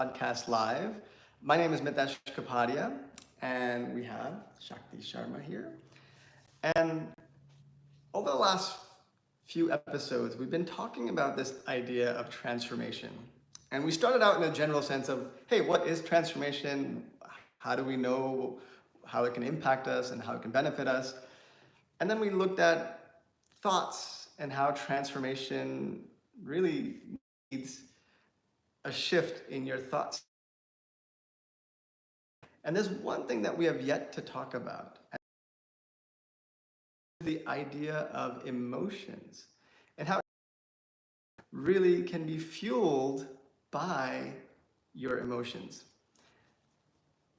podcast live. My name is Mitesh Kapadia, and we have Shakti Sharma here. And over the last few episodes, we've been talking about this idea of transformation. And we started out in a general sense of, hey, what is transformation? How do we know how it can impact us and how it can benefit us? And then we looked at thoughts and how transformation really needs a shift in your thoughts. And there's one thing that we have yet to talk about, the idea of emotions and how it really can be fueled by your emotions.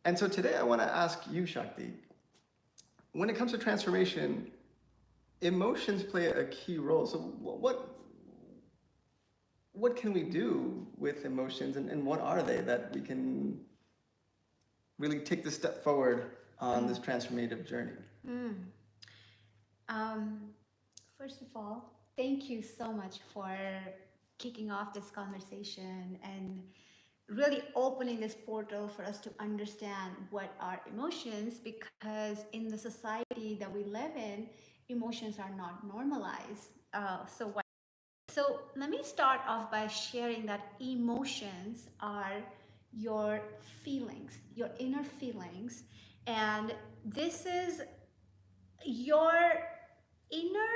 And so today I want to ask you, Shakti, when it comes to transformation, emotions play a key role. So what can we do with emotions, and what are they that we can really take this step forward on this transformative journey? Mm. Um, First of all, thank you so much for kicking off this conversation and really opening this portal for us to understand what are emotions, because in the society that we live in, emotions are not normalized. So let me start off by sharing that emotions are your feelings, your inner feelings, and this is your inner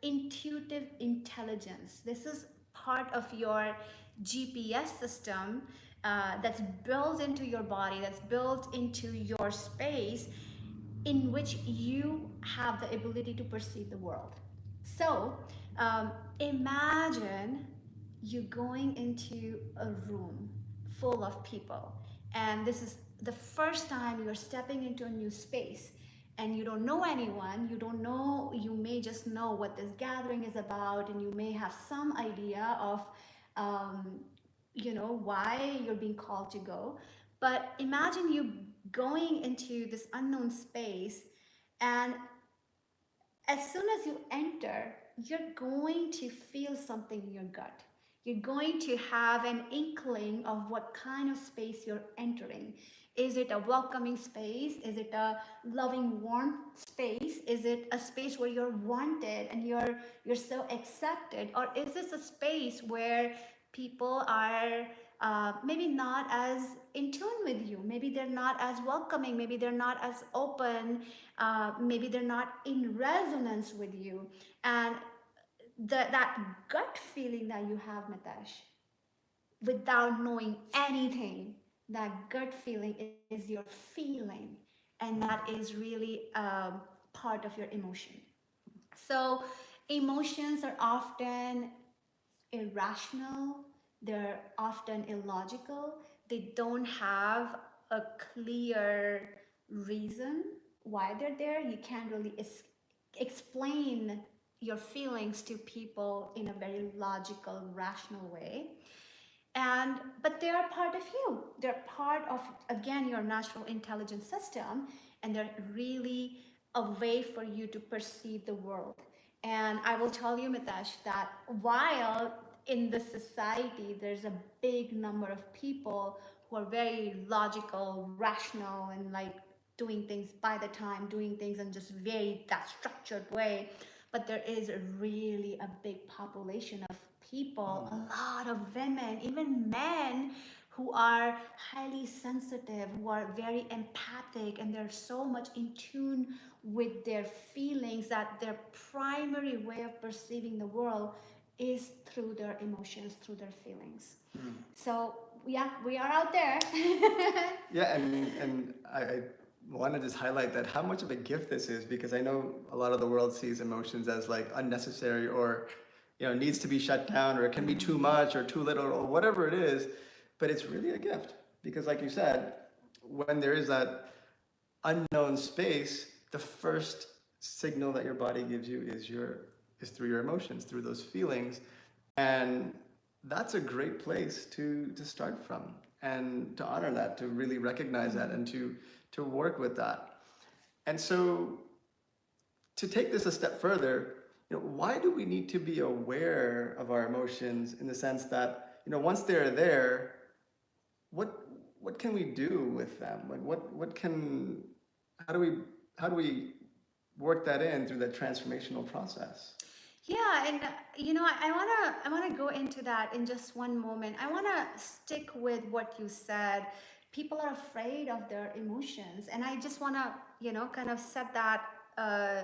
intuitive intelligence. This is part of your GPS system that's built into your body, that's built into your space, in which you have the ability to perceive the world. So imagine you going into a room full of people, and this is the first time you're stepping into a new space, and you don't know anyone. You don't know, you may just know what this gathering is about, and you may have some idea of um, why you're being called to go. But imagine you going into this unknown space, and as soon as you enter, you're going to feel something in your gut. You're going to have an inkling of what kind of space you're entering. Is it a welcoming space? Is it a loving, warm space? Is it a space where you're wanted and you're so accepted? Or is this a space where people are maybe not as in tune with you? Maybe they're not as welcoming. Maybe they're not as open. Maybe they're not in resonance with you. And that gut feeling that you have, Mitesh, without knowing anything, that gut feeling is your feeling, and that is really part of your emotion. So emotions are often irrational, they're often illogical, they don't have a clear reason why they're there. You can't really explain your feelings to people in a very logical, rational way. And but they are part of you. They're part of, again, your natural intelligence system, and they're really a way for you to perceive the world. And I will tell you, Mitesh, that while in the society there's a big number of people who are very logical, rational, and like doing things by the time, doing things in just very that structured way, but there is really a big population of people, a lot of women, even men, who are highly sensitive, who are very empathic, and they're so much in tune with their feelings that their primary way of perceiving the world is through their emotions, through their feelings. So yeah, we are out there. Yeah, and I want to just highlight that how much of a gift this is, because I know a lot of the world sees emotions as like unnecessary, or needs to be shut down, or it can be too much or too little or whatever it is. But it's really a gift, because like you said, when there is that unknown space, the first signal that your body gives you is through your emotions, through those feelings. And that's a great place to start from, and to honor that, to really recognize that, and to work with that. And so, to take this a step further, why do we need to be aware of our emotions, in the sense that, once they're there, what what can we do with them? Like what can how do we how do we work that in through that transformational process? Yeah, and I wanna go into that in just one moment. I wanna stick with what you said. People are afraid of their emotions, and I just wanna kind of uh,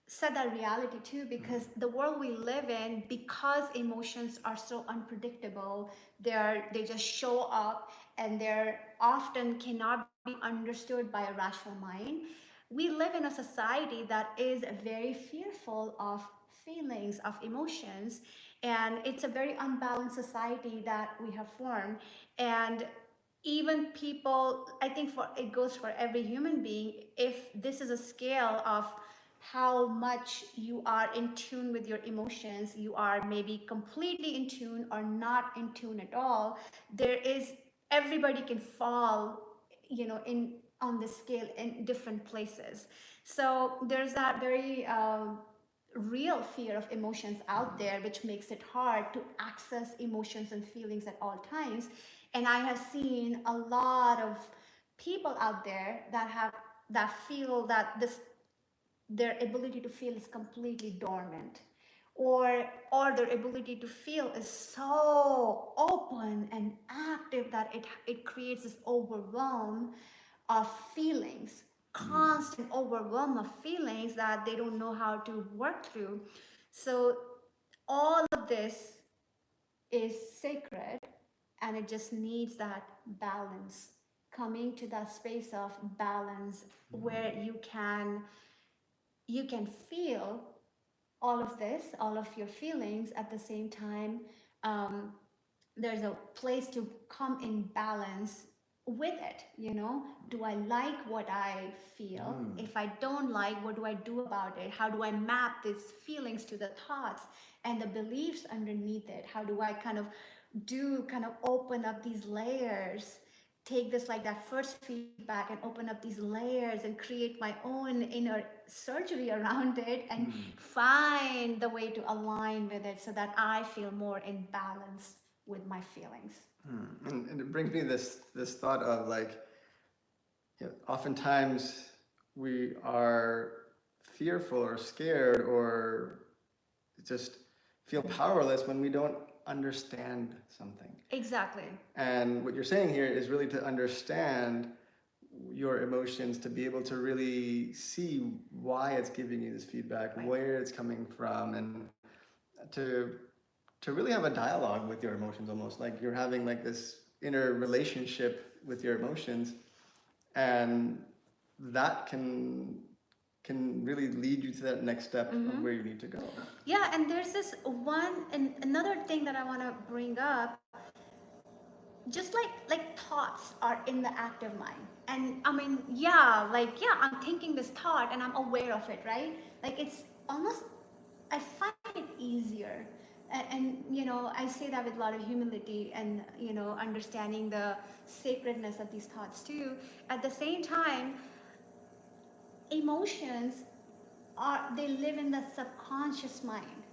set that reality too, because the world we live in, because emotions are so unpredictable, they just show up, and they're often cannot be understood by a rational mind. We live in a society that is very fearful of feelings, of emotions, and it's a very unbalanced society that we have formed. And even people, I think for it goes for every human being, if this is a scale of how much you are in tune with your emotions, you are maybe completely in tune or not in tune at all. There is, everybody can fall, in on this scale in different places. So there's that very real fear of emotions out there, which makes it hard to access emotions and feelings at all times. And I have seen a lot of people out there that feel that this their ability to feel is completely dormant, or their ability to feel is so open and active that it creates this overwhelm of feelings, constant overwhelm of feelings that they don't know how to work through. So all of this is sacred, and it just needs that balance, coming to that space of balance where you can feel all of this, all of your feelings at the same time. um, there's a place to come in balance with it. Do I like what I feel? If I don't like, what do I do about it? How do I map these feelings to the thoughts and the beliefs underneath it? How do I kind of open up these layers, take this like that first feedback and open up these layers and create my own inner surgery around it, and find the way to align with it so that I feel more in balance with my feelings. And it brings me this thought of like, oftentimes we are fearful or scared or just feel powerless when we don't understand something. Exactly. And what you're saying here is really to understand your emotions, to be able to really see why it's giving you this feedback, Right. where it's coming from, and to really have a dialogue with your emotions, almost like you're having like this inner relationship with your emotions, and that can really lead you to that next step of where you need to go. Yeah, and there's this one and another thing that I want to bring up. Just like thoughts are in the active mind, and I mean, yeah, I'm thinking this thought and I'm aware of it, right? Like, it's almost, I find it easier. And I say that with a lot of humility, and understanding the sacredness of these thoughts too. At the same time, emotions they live in the subconscious mind,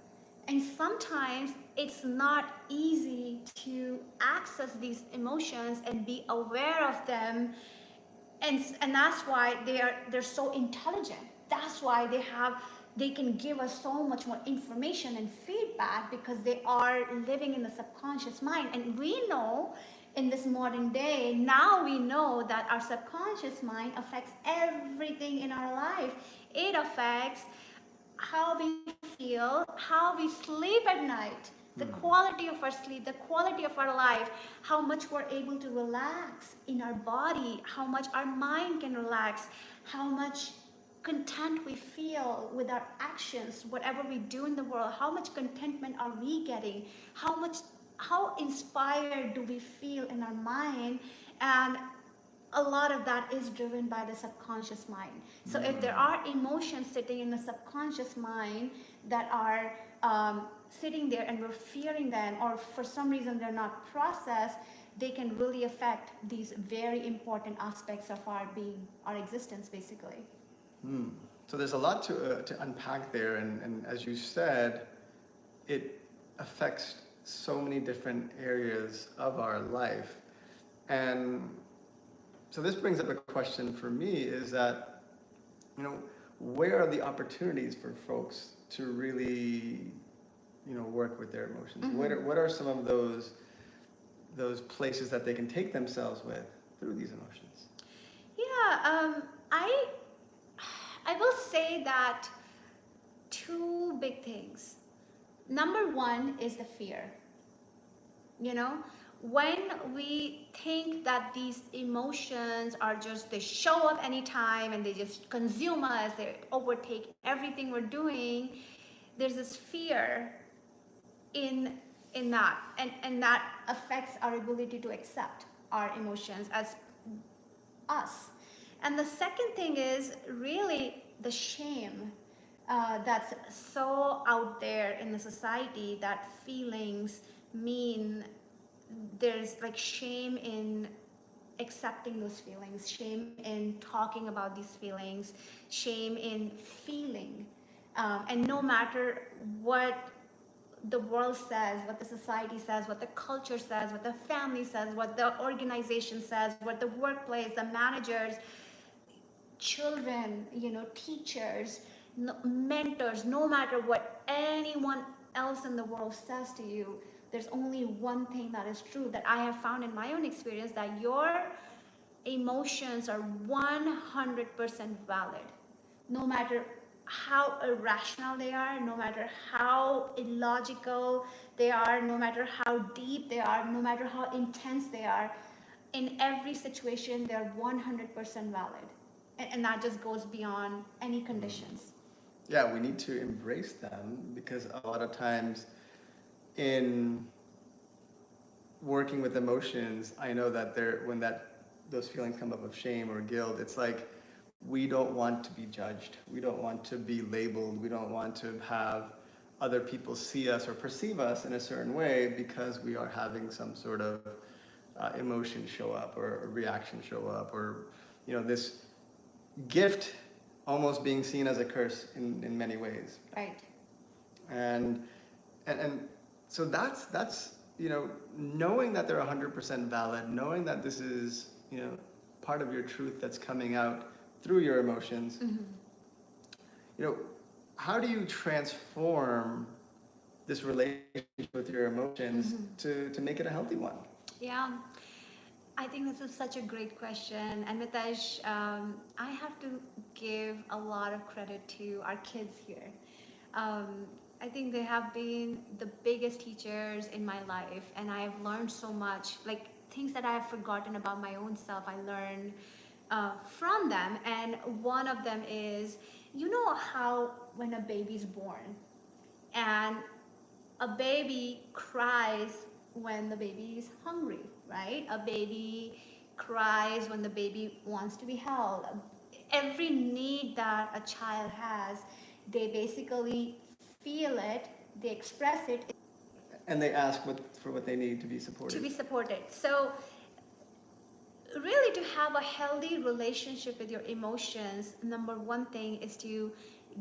and sometimes it's not easy to access these emotions and be aware of them. And that's why they're so intelligent. That's why they can give us so much more information and feedback, because they are living in the subconscious mind. And we know, in this modern day now, we know that our subconscious mind affects everything in our life. It affects how we feel, how we sleep at night, the quality of our sleep, the quality of our life, how much we're able to relax in our body, how much our mind can relax, how much content we feel with our actions, whatever we do in the world, how much contentment are we getting, how inspired do we feel in our mind. And a lot of that is driven by the subconscious mind. So if there are emotions sitting in the subconscious mind that are sitting there and we're fearing them, or for some reason they're not processed, they can really affect these very important aspects of our being, our existence, basically. So there's a lot to unpack there, and as you said, it affects so many different areas of our life. And so this brings up a question for me is that, you know, where are the opportunities for folks to really, you know, work with their emotions? What are some of those places that they can take themselves with through these emotions? Yeah, I will say that two big things. Number one is the fear. You know, when we think that these emotions are just, they show up anytime and they just consume us, they overtake everything we're doing, there's this fear in that, and that affects our ability to accept our emotions as us. And the second thing is really the shame that's so out there in the society, that feelings mean, there's like shame in accepting those feelings, shame in talking about these feelings, shame in feeling. And no matter what the world says, what the society says, what the culture says, what the family says, what the organization says, what the workplace, the managers, children, you know, teachers, mentors, no matter what anyone else in the world says to you, there's only one thing that is true that I have found in my own experience, that your emotions are 100% valid, no matter how irrational they are, no matter how illogical they are, no matter how deep they are, no matter how intense they are. In every situation, they're 100% valid. And that just goes beyond any conditions. Yeah, we need to embrace them, because a lot of times in working with emotions, I know that when those feelings come up of shame or guilt, it's like we don't want to be judged. We don't want to be labeled. We don't want to have other people see us or perceive us in a certain way because we are having some sort of emotion show up, or a reaction show up, or, you know, this gift almost being seen as a curse in many ways. Right. And so that's, you know, knowing that they're 100% valid, knowing that this is, you know, part of your truth that's coming out through your emotions. You know, how do you transform this relationship with your emotions to make it a healthy one? Yeah, I think this is such a great question. And Mitesh, I have to give a lot of credit to our kids here. I think they have been the biggest teachers in my life, and I have learned so much. Like things that I have forgotten about my own self, I learned from them. And one of them is, you know how when a baby's born and a baby cries when the baby is hungry, right? A baby cries when the baby wants to be held. Every need that a child has, they basically feel it, they express it. And they ask for what they need to be supported. To be supported. So really, to have a healthy relationship with your emotions, number one thing is to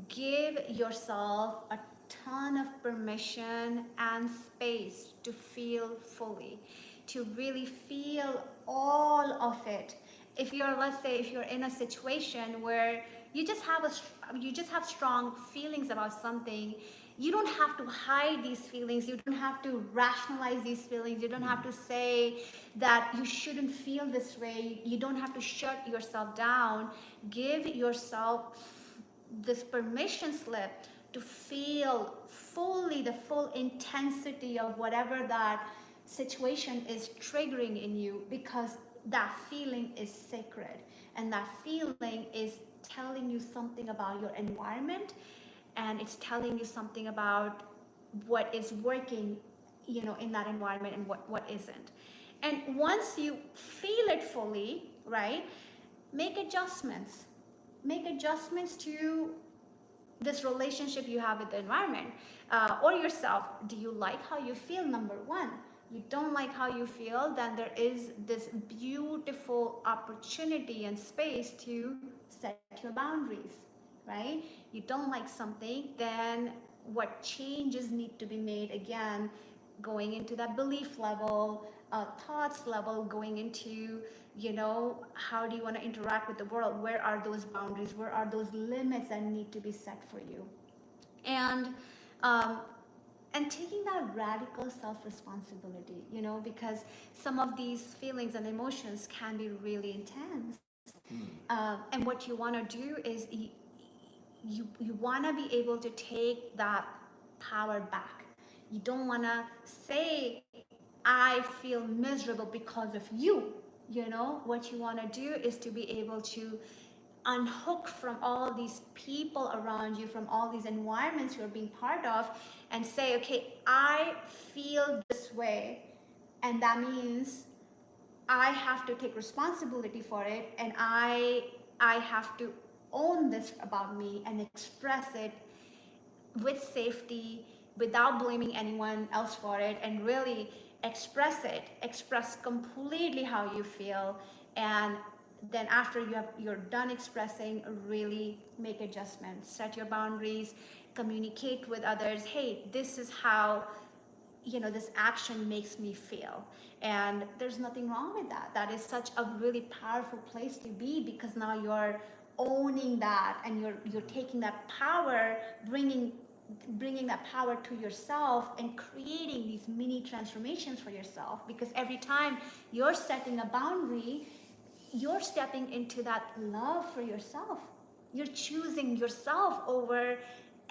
give yourself a ton of permission and space to feel fully, to really feel all of it. If you're, let's say, if you're in a situation where you just have strong feelings about something, you don't have to hide these feelings, you don't have to rationalize these feelings, you don't have to say that you shouldn't feel this way, you don't have to shut yourself down. Give yourself this permission slip to feel fully the full intensity of whatever that situation is triggering in you, because that feeling is sacred, and that feeling is telling you something about your environment, and it's telling you something about what is working, you know, in that environment, and what isn't. And once you feel it fully, right, make adjustments. Make adjustments to this relationship you have with the environment or yourself. Do you like how you feel? Number one. You don't like how you feel, then there is this beautiful opportunity and space to set your boundaries, right? You don't like something, then what changes need to be made, again, going into that belief level, thoughts level, going into, how do you want to interact with the world? Where are those boundaries? Where are those limits that need to be set for you? And um, and taking that radical self-responsibility, because some of these feelings and emotions can be really intense. And what you want to do is you want to be able to take that power back. You don't want to say, I feel miserable because of you. What you want to do is to be able to unhook from all these people around you, from all these environments you're being part of, and say, okay, I feel this way, and that means I have to take responsibility for it, and I have to own this about me and express it with safety, without blaming anyone else for it, and really express completely how you feel. And then after you're done expressing, really make adjustments, set your boundaries, communicate with others. Hey, this is how this action makes me feel, and there's nothing wrong with that. That is such a really powerful place to be, because now you're owning that, and you're taking that power, bringing that power to yourself, and creating these mini transformations for yourself. Because every time you're setting a boundary, you're stepping into that love for yourself. You're choosing yourself over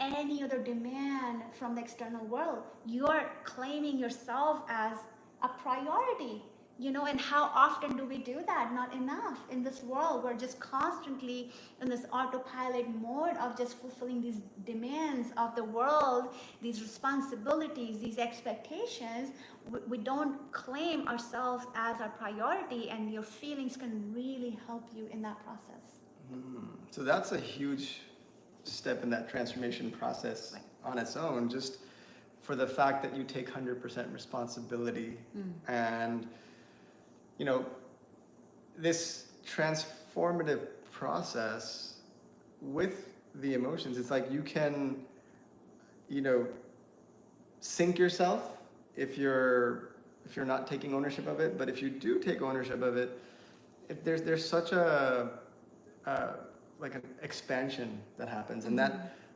any other demand from the external world. You're claiming yourself as a priority. And how often do we do that? Not enough. In this world, we're just constantly in this autopilot mode of just fulfilling these demands of the world, these responsibilities, these expectations. We don't claim ourselves as our priority, and your feelings can really help you in that process. So that's a huge step in that transformation process on its own, just for the fact that you take 100% responsibility. And this transformative process with the emotions, it's like you can sink yourself if you're not taking ownership of it. But if you do take ownership of it, there's such a like an expansion that happens, and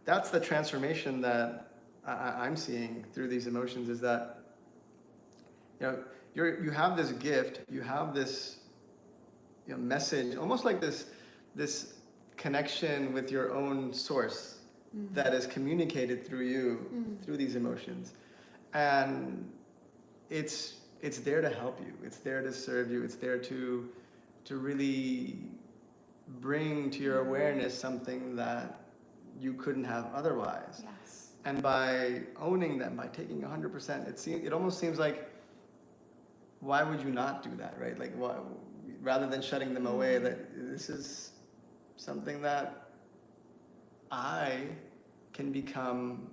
that's the transformation that I'm seeing through these emotions. Is that you have this gift, you have this message, almost like this connection with your own source that is communicated through you through these emotions, and it's there to help you, it's there to serve you, it's there to really bring to your awareness something that you couldn't have otherwise. Yes. And by owning them, by taking 100%, it almost seems like, why would you not do that, right? Like, why, rather than shutting them away, that this is something that I can become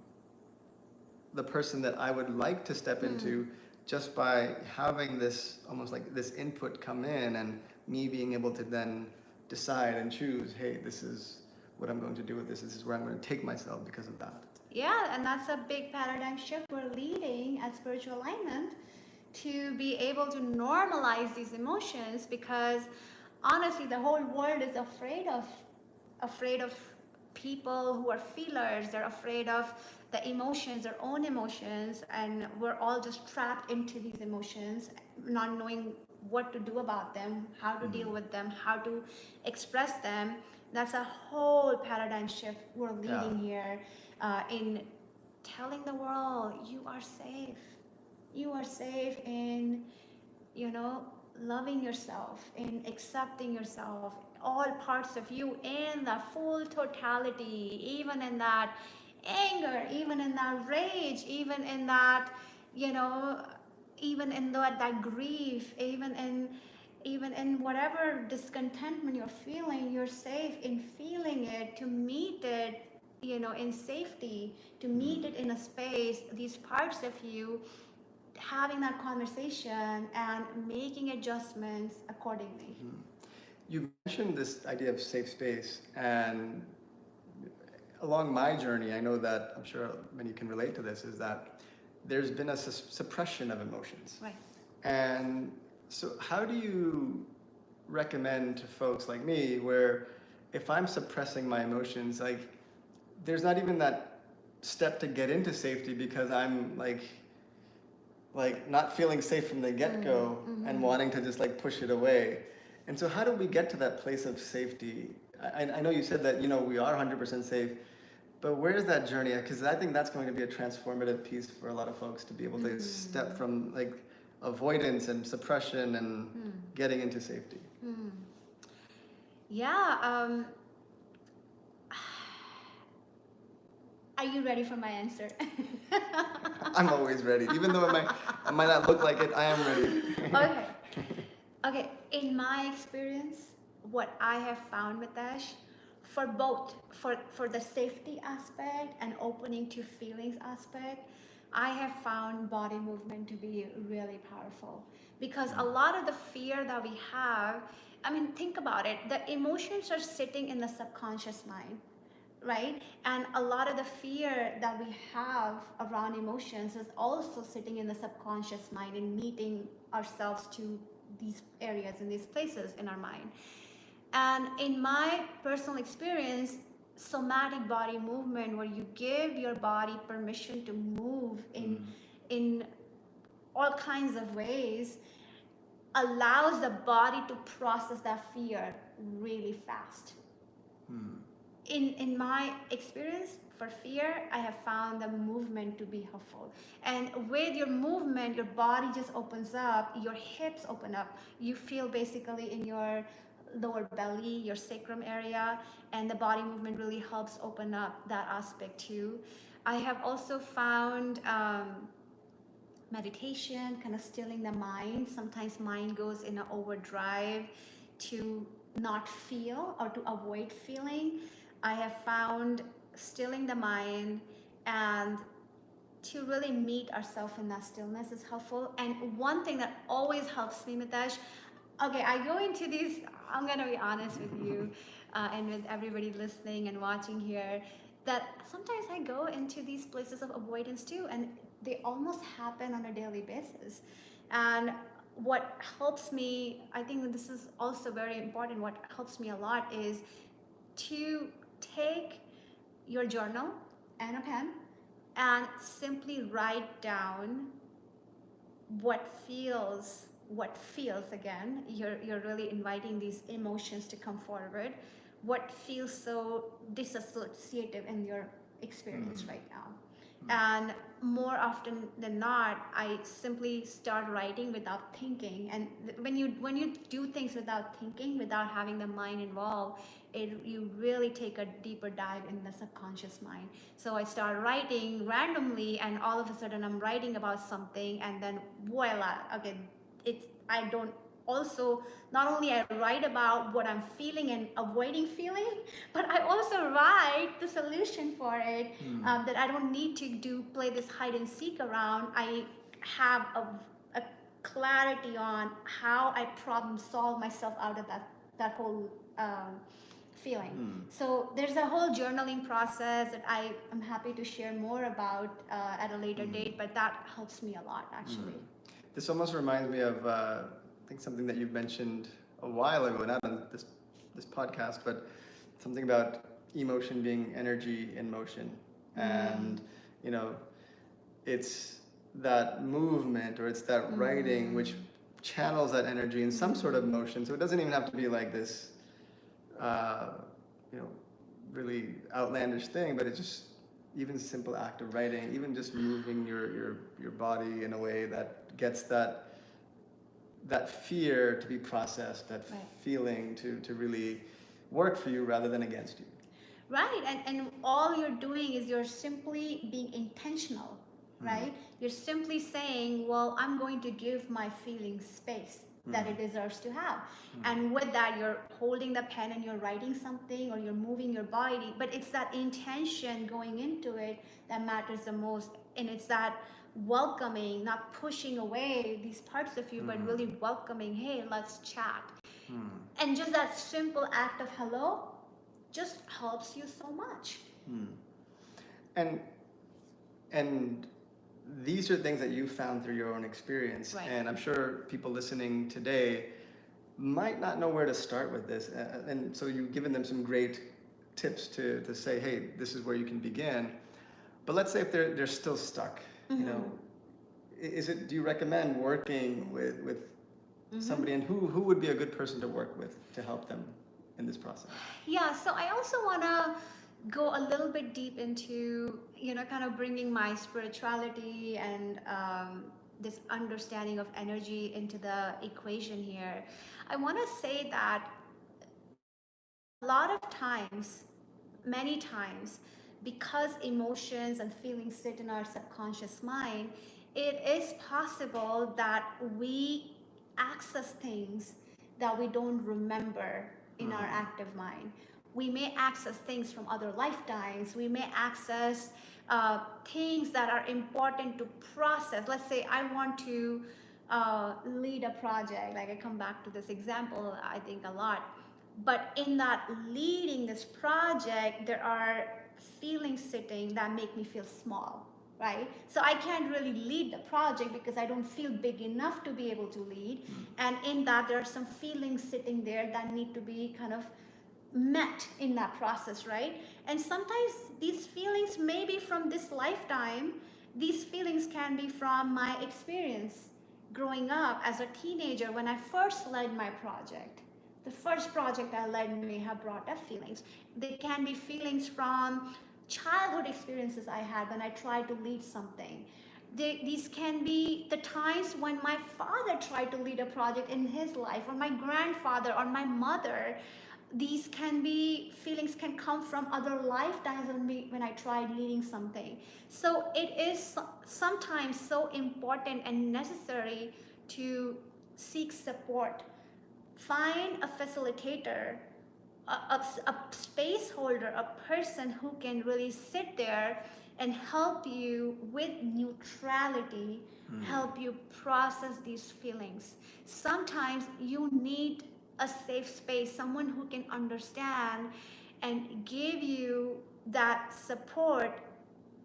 the person that I would like to step into, just by having this, almost like this input come in, and me being able to then decide and choose, hey, this is what I'm going to do with this is where I'm going to take myself because of that. Yeah, and that's a big paradigm shift we're leading at Spiritual Alignment, to be able to normalize these emotions. Because honestly, the whole world is afraid of people who are feelers. They're afraid of the emotions, their own emotions, and we're all just trapped into these emotions, not knowing what to do about them, how to deal with them, how to express them. That's a whole paradigm shift we're leading here, in telling the world, you are safe. You are safe in, loving yourself, in accepting yourself, all parts of you, in the full totality, even in that anger, even in that rage, even in that, even in that grief, even in whatever discontentment you're feeling. You're safe in feeling it, to meet it, in safety, to meet it in a space, these parts of you, having that conversation and making adjustments accordingly. You mentioned this idea of safe space, and along my journey, I know that, I'm sure many can relate to this, is that there's been a suppression of emotions. Right. And so how do you recommend to folks like me where if I'm suppressing my emotions, like there's not even that step to get into safety because I'm like not feeling safe from the get-go and wanting to just like push it away. And so how do we get to that place of safety? I know you said that, we are 100% safe, but where's that journey? Because I think that's going to be a transformative piece for a lot of folks to be able to step from like avoidance and suppression and getting into safety. Yeah. Are you ready for my answer? I'm always ready. Even though I might not look like it, I am ready. Okay. Okay. In my experience, what I have found, Mitesh, for both, for the safety aspect and opening to feelings aspect, I have found body movement to be really powerful. Because a lot of the fear that we have, I mean, think about it, the emotions are sitting in the subconscious mind, right? And a lot of the fear that we have around emotions is also sitting in the subconscious mind and meeting ourselves to these areas and these places in our mind. And in my personal experience, somatic body movement, where you give your body permission to move in all kinds of ways, allows the body to process that fear really fast. In my experience, for fear, I have found the movement to be helpful. And with your movement, your body just opens up, your hips open up. You feel basically in your lower belly, your sacrum area, and the body movement really helps open up that aspect too. I have also found meditation, kind of stilling the mind. Sometimes mind goes in an overdrive to not feel or to avoid feeling. I have found stilling the mind and to really meet ourselves in that stillness is helpful. And one thing that always helps me, Mitesh, okay, I go into these, I'm gonna be honest with you and with everybody listening and watching here, that sometimes I go into these places of avoidance too, and they almost happen on a daily basis. And what helps me, I think this is also very important, what helps me a lot is to take your journal and a pen and simply write down what feels again. You're really inviting these emotions to come forward. What feels so disassociative in your experience right now. And more often than not, I simply start writing without thinking. And when you do things without thinking, without having the mind involved, you really take a deeper dive in the subconscious mind. So I start writing randomly, and all of a sudden I'm writing about something, and then voila, okay, I don't also, not only I write about what I'm feeling and avoiding feeling, but I also write the solution for it, that I don't need to play this hide and seek around. I have a clarity on how I problem solve myself out of that whole feeling. So there's a whole journaling process that I am happy to share more about at a later date, but that helps me a lot actually. This almost reminds me of, I think something that you've mentioned a while ago, not on this podcast, but something about emotion being energy in motion. And, it's that movement or it's that writing which channels that energy in some sort of motion. So it doesn't even have to be like this, really outlandish thing, but it's just even a simple act of writing, even just moving your body in a way that gets that fear to be processed, that feeling to really work for you rather than against you. Right, and all you're doing is you're simply being intentional, right? You're simply saying, well, I'm going to give my feeling space that it deserves to have. And with that, you're holding the pen and you're writing something or you're moving your body, but it's that intention going into it that matters the most. And it's that welcoming, not pushing away these parts of you, but really welcoming, hey, let's chat. And just that simple act of hello just helps you so much. And these are things that you found through your own experience. Right. And I'm sure people listening today might not know where to start with this. And so you've given them some great tips to say, hey, this is where you can begin. But let's say if they're still stuck, you know, do you recommend working with somebody, and who would be a good person to work with to help them in this process? Yeah, so I also want to go a little bit deep into, kind of bringing my spirituality and this understanding of energy into the equation here. I want to say that a lot of times, many times, because emotions and feelings sit in our subconscious mind, it is possible that we access things that we don't remember in our active mind. We may access things from other lifetimes. We may access things that are important to process. Let's say I want to lead a project. Like, I come back to this example, I think, a lot. But in that leading this project, there are feelings sitting that make me feel small, right? So I can't really lead the project because I don't feel big enough to be able to lead. And in that, there are some feelings sitting there that need to be kind of met in that process, right? And sometimes these feelings may be from this lifetime. These feelings can be from my experience growing up as a teenager when I first led my project. The first project I led may have brought up feelings. They can be feelings from childhood experiences I had when I tried to lead something. These can be the times when my father tried to lead a project in his life, or my grandfather, or my mother. These can be feelings, can come from other lifetimes when I tried leading something. So it is sometimes so important and necessary to seek support. Find a facilitator, a space holder, a person who can really sit there and help you with neutrality, help you process these feelings. Sometimes you need a safe space, someone who can understand and give you that support,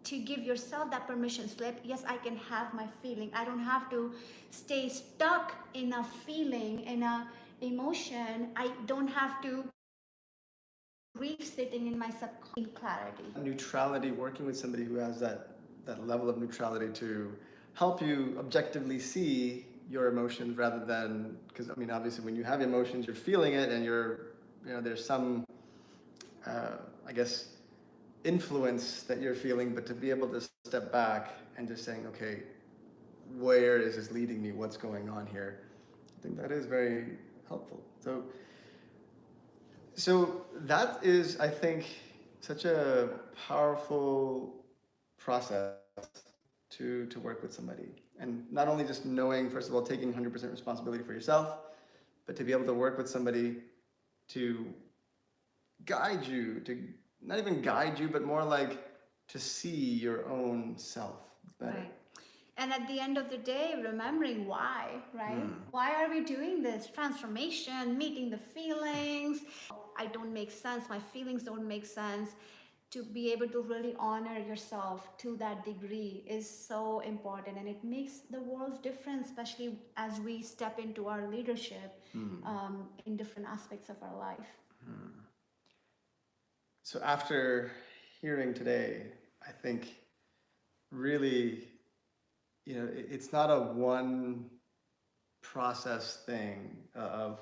to give yourself that permission slip. Yes, I can have my feeling. I don't have to stay stuck in a feeling, in a emotion. I don't have to grief sitting in my subconscious clarity. Neutrality, working with somebody who has that level of neutrality to help you objectively see your emotions, rather than, because I mean, obviously when you have emotions, you're feeling it, and there's some I guess influence that you're feeling, but to be able to step back and just saying, okay, where is this leading me? What's going on here? I think that is very helpful. So that is, I think, such a powerful process to work with somebody. And not only just knowing, first of all, taking 100% responsibility for yourself, but to be able to work with somebody to guide you, to not even guide you, but more like to see your own self better. Right. And at the end of the day, remembering why, right? Why are we doing this? Transformation, meeting the feelings. I don't make sense. My feelings don't make sense. To be able to really honor yourself to that degree is so important, and it makes the world's difference, especially as we step into our leadership in different aspects of our life. So after hearing today, I think really, it's not a one process thing of,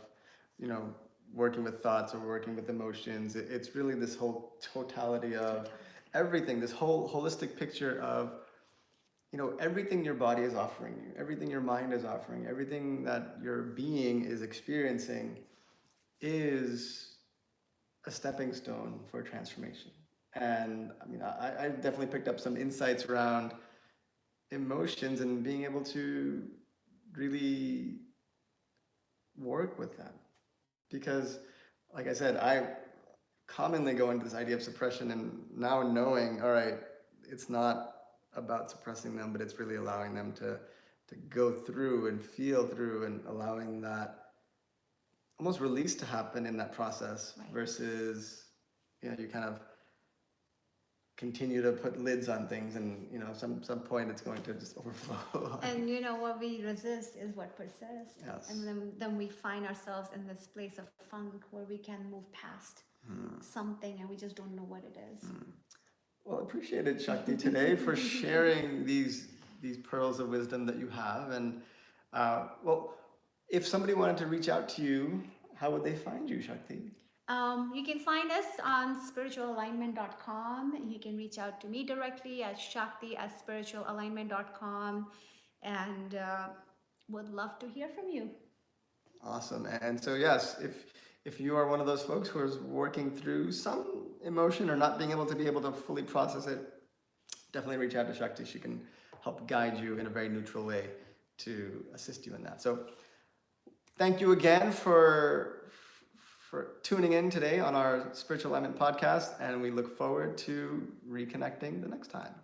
working with thoughts or working with emotions. It's really this whole totality of everything, this whole holistic picture of, everything your body is offering you, everything your mind is offering, everything that your being is experiencing is a stepping stone for transformation. And I mean, I definitely picked up some insights around emotions and being able to really work with them. Because, like I said, I commonly go into this idea of suppression, and now knowing, all right, it's not about suppressing them, but it's really allowing them to go through and feel through, and allowing that almost release to happen in that process. Right. Versus, you kind of continue to put lids on things, and some point it's going to just overflow. And what we resist is what persists. Yes. And then we find ourselves in this place of funk where we can move past something and we just don't know what it is. Well, appreciate it, Shakti, today for sharing these pearls of wisdom that you have. And well, if somebody wanted to reach out to you, how would they find you, Shakti? You can find us on spiritualalignment.com. You can reach out to me directly at shakti@spiritualalignment.com, and would love to hear from you. Awesome. And so, yes, if you are one of those folks who is working through some emotion or not being able to fully process it, definitely reach out to Shakti. She can help guide you in a very neutral way to assist you in that. So thank you again for tuning in today on our Spiritual Alignment podcast, and we look forward to reconnecting the next time.